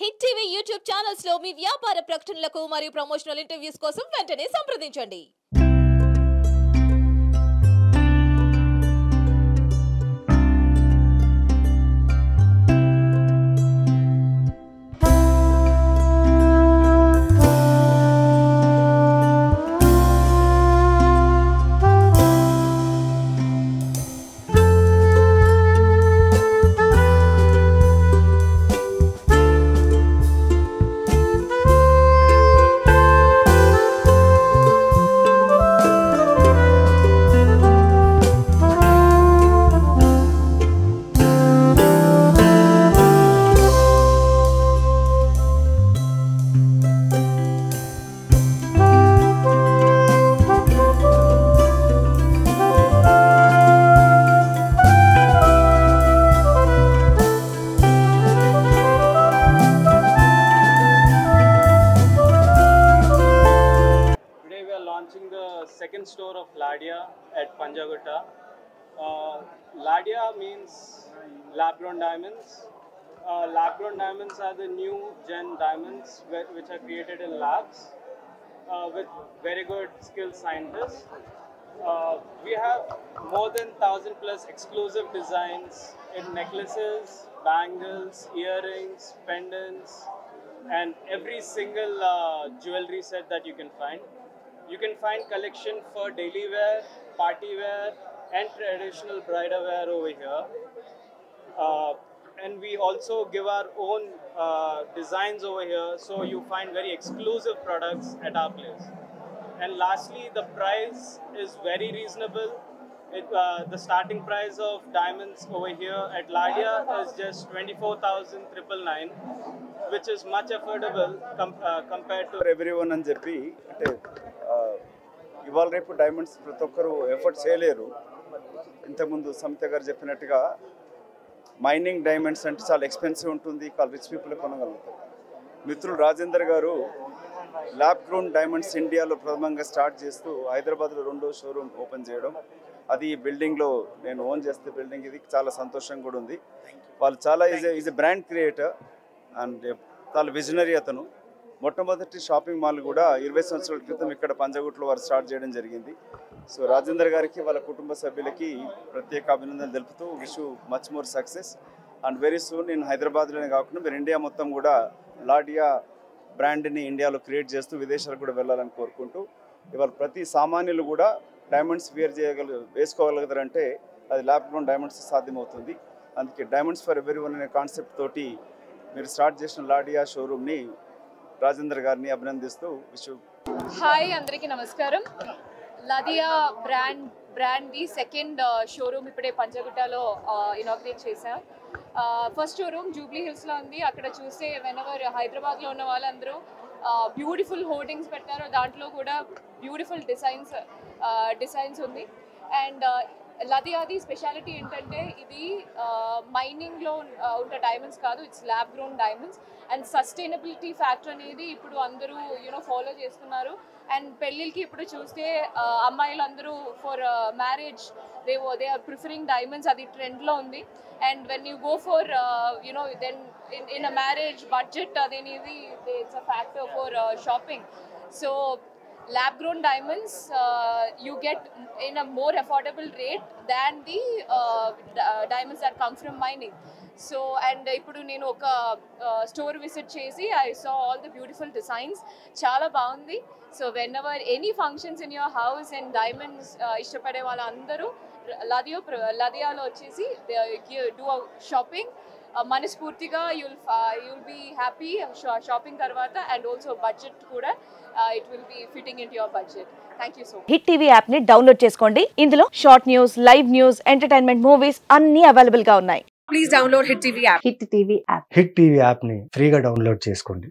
Hit TV YouTube channels లో మీ వ్యాపార ప్రకటనలకు మరియు ప్రమోషనల్ ఇంటర్వ్యూస్ కోసం వెంటనే సంప్రదించండి. Launching the second store of Ladia at Panjagutta. Ladia means lab-grown diamonds. Lab-grown diamonds are the new gen diamonds which are created in labs with very good skilled scientists. We have more than 1,000 plus exclusive designs in necklaces, bangles, earrings, pendants, and every single jewelry set that you can find. You can find collection for daily wear, party wear, and traditional bridal wear over here. And we also give our own designs over here, so you find very exclusive products at our place. And lastly, the price is very reasonable. The starting price of diamonds over here at Ladia is just 24,999, which is much affordable compared to everyone అని చెప్పి అంటే ఇవాళ రేపు diamonds ప్రతి ఒక్కరు effort చేయలేరు. ఇంతకుముందు సమిత గారు చెప్పినట్టుగా మైనింగ్ డైమండ్స్ అంటే చాలా ఎక్స్పెన్సివ్ ఉంటుంది, రిచ్ పీపుల్ కొనగలుగుతారు. మిత్రులు రాజేందర్ గారు ల్యాబ్ గ్రోన్ డైమండ్స్ ఇండియాలో ప్రథమంగా స్టార్ట్ చేస్తూ హైదరాబాద్లో 2వ షోరూమ్ ఓపెన్ చేయడం, అది ఈ బిల్డింగ్లో నేను ఓన్ చేస్తే బిల్డింగ్ ఇది చాలా సంతోషంగా కూడా ఉంది. వాళ్ళు చాలా is a brand creator and చాలా విజనరీ. అతను మొట్టమొదటి షాపింగ్ మాల్ కూడా 20 సంవత్సరాల క్రితం ఇక్కడ పంజగుట్లో వారు స్టార్ట్ చేయడం జరిగింది. సో రాజేందర్ గారికి వాళ్ళ కుటుంబ సభ్యులకి ప్రత్యేక అభినందనలు తెలుపుతూ wish much more success and very soon నేను హైదరాబాద్లోనే కాకుండా మీరు ఇండియా మొత్తం కూడా లాడియా బ్రాండ్ని ఇండియాలో క్రియేట్ చేస్తూ విదేశాలకు కూడా వెళ్ళాలని కోరుకుంటూ, ఇవాళ ప్రతి సామాన్యులు కూడా డైమండ్స్ వేసుకోగలుగుతారంటే అది ల్యాబ్ గ్రోన్ డైమండ్స్ సాధ్యమవుతుంది. అందుకే డైమండ్స్ ఫర్ ఎవరీ వన్ అనే కాన్సెప్ట్ తోటి మీరు స్టార్ట్ చేసిన లాడియా షోరూమ్ని రాజేందర్ గారిని అభినందిస్తూ విష్. హాయ్ అందరికీ నమస్కారం. లాడియా బ్రాండ్ ది సెకండ్ షోరూమ్ ఇప్పుడే పంజగుట్టలో ఇనాగ్రేట్ చేశాం. ఫస్ట్ షోరూమ్ జూబ్లీ హిల్స్లో ఉంది. అక్కడ చూస్తే వెనవర్ హైదరాబాద్లో ఉన్న వాళ్ళందరూ బ్యూటిఫుల్ హోర్డింగ్స్ పెట్టారు, దాంట్లో కూడా బ్యూటిఫుల్ డిజైన్స్ ఉంది. అండ్ లాడియాది స్పెషాలిటీ ఏంటంటే ఇది మైనింగ్లో ఉన్న డైమండ్స్ కాదు, it's lab grown diamonds. And sustainability factor అనేది ఇప్పుడు అందరూ ఫాలో చేస్తున్నారు. అండ్ పెళ్ళిళ్ళకి ఇప్పుడు చూస్తే అమ్మాయిలు అందరూ for marriage they are preferring diamonds, అది ట్రెండ్లో ఉంది. And when you go for then in a marriage budget అదేనేది it's a factor for shopping. So lab grown diamonds you get in a more affordable rate than the diamonds that come from mining. So and ippudu nenu oka store visit chesi I saw all the beautiful designs, chaala baagundi. So whenever any functions in your house and diamonds ishtapade valla andaru Ladia lo vachesi do a shopping మనస్ఫూర్తిగా you'll be happy shopping తర్వాత. And also budget కూడా it will be fitting in your budget. Thank you so much. Hit TV app ని download చేసుకోండి. ఇందులో short news, live news, entertainment movies అన్ని available గా ఉన్నాయి. Please download hit TV app. Hit TV app ని ఫ్రీగా download చేసుకోండి.